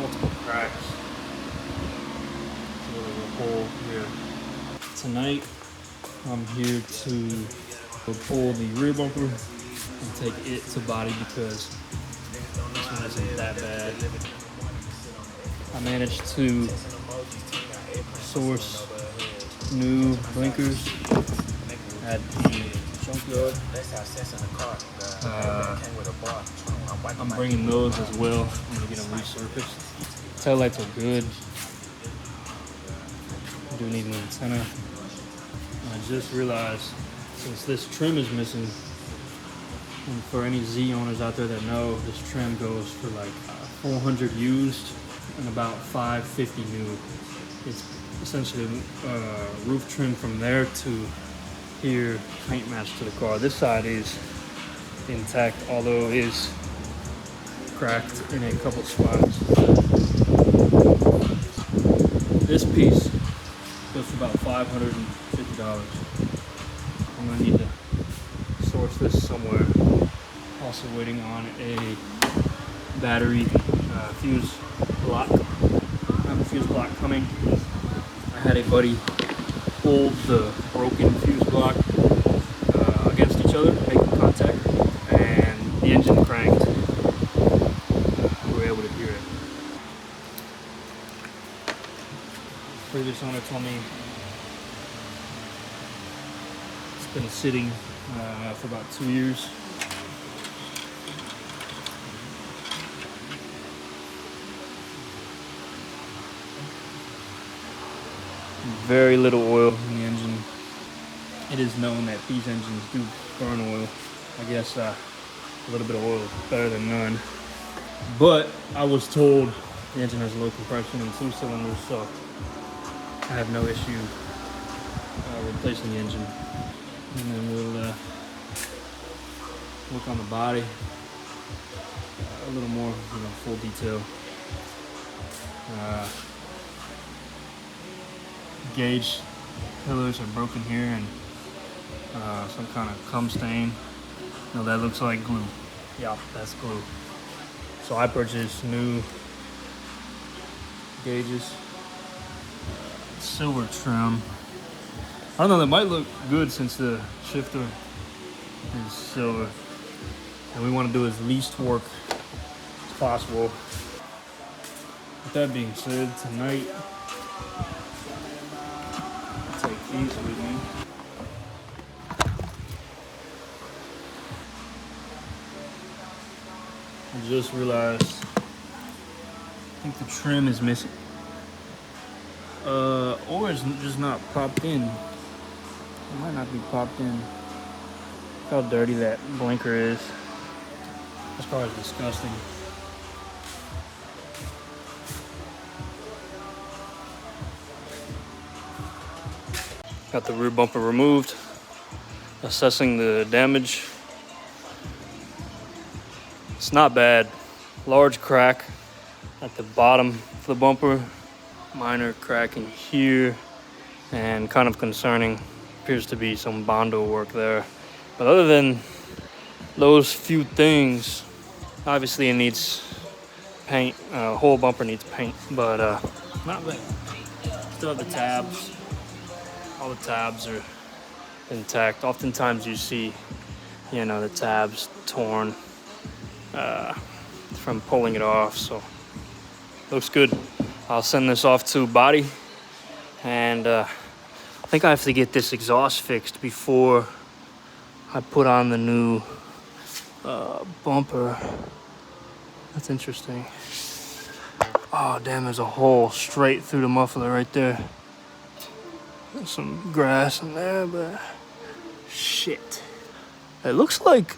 multiple cracks. There's a little hole here. Tonight, I'm here to pull the rear bumper and take it to body because this one isn't that bad. I managed to source new blinkers at the junkyard. I'm bringing those as well. I'm gonna get them resurfaced. Taillights are good. I do need an antenna. I just realized since this trim is missing, and for any Z owners out there that know, this trim goes for like 400 used and about 550 new. It's essentially roof trim from there to here, paint match to the car. This side is intact, although it is cracked in a couple spots. This piece goes for about $550. I'm gonna need to source this somewhere. Also waiting on a battery fuse block. I have a fuse block coming. I had a buddy hold the broken fuse block against each other, making contact, and the engine cranked. We were able to hear it. Previous owner told me it's been sitting for about 2 years. Very little oil in the engine. It is known that these engines do burn oil. I guess a little bit of oil is better than none. But I was told the engine has low compression and 2 cylinders, so I have no issue replacing the engine. And then we'll work on the body a little more, full detail. Gauge pillars are broken here and some kind of cum stain. No, that looks like glue. Yeah, that's glue. So I purchased new gauges, silver trim. I don't know, that might look good since the shifter is silver. And we want to do as least work as possible. With that being said, tonight, take these with me. I just realized, I think the trim is missing. Or it's just not popped in. It might not be popped in. Look how dirty that blinker is. This car is disgusting. Got the rear bumper removed. Assessing the damage. It's not bad. Large crack at the bottom of the bumper. Minor cracking here. And kind of concerning. Appears to be some Bondo work there. But other than those few things, obviously it needs paint. Whole bumper needs paint. But not bad. Still have the tabs. All the tabs are intact. Oftentimes you see, the tabs torn from pulling it off. So looks good. I'll send this off to body, and I think I have to get this exhaust fixed before I put on the new bumper. That's interesting. Oh damn, there's a hole straight through the muffler right there. There's some grass in there, but shit. It looks like,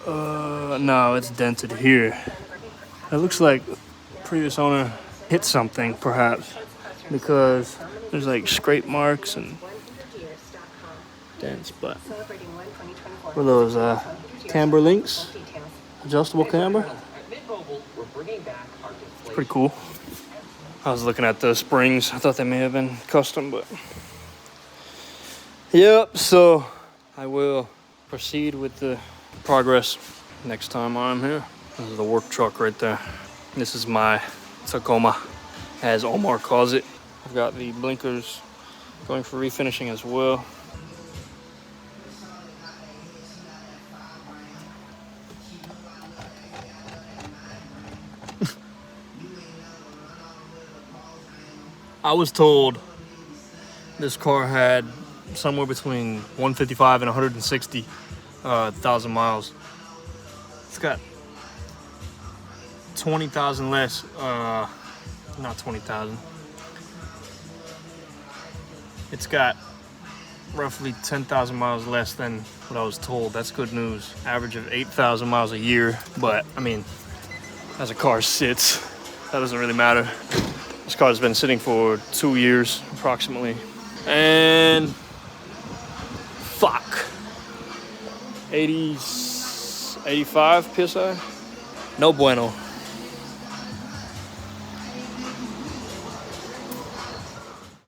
no, it's dented here. It looks like previous owner hit something, perhaps, because there's like scrape marks and dents, but what are those, camber links? Adjustable camber? It's pretty cool. I was looking at the springs. I thought they may have been custom, but yep, so I will proceed with the progress next time I'm here. This is the work truck right there. This is my Tacoma, as Omar calls it. I've got the blinkers going for refinishing as well. I was told this car had somewhere between 155 and 160,000 miles. It's got 20,000 less, not 20,000. It's got roughly 10,000 miles less than what I was told. That's good news. Average of 8,000 miles a year. But I mean, as a car sits, that doesn't really matter. This car's been sitting for 2 years approximately. And fuck, 85 PSI. No bueno.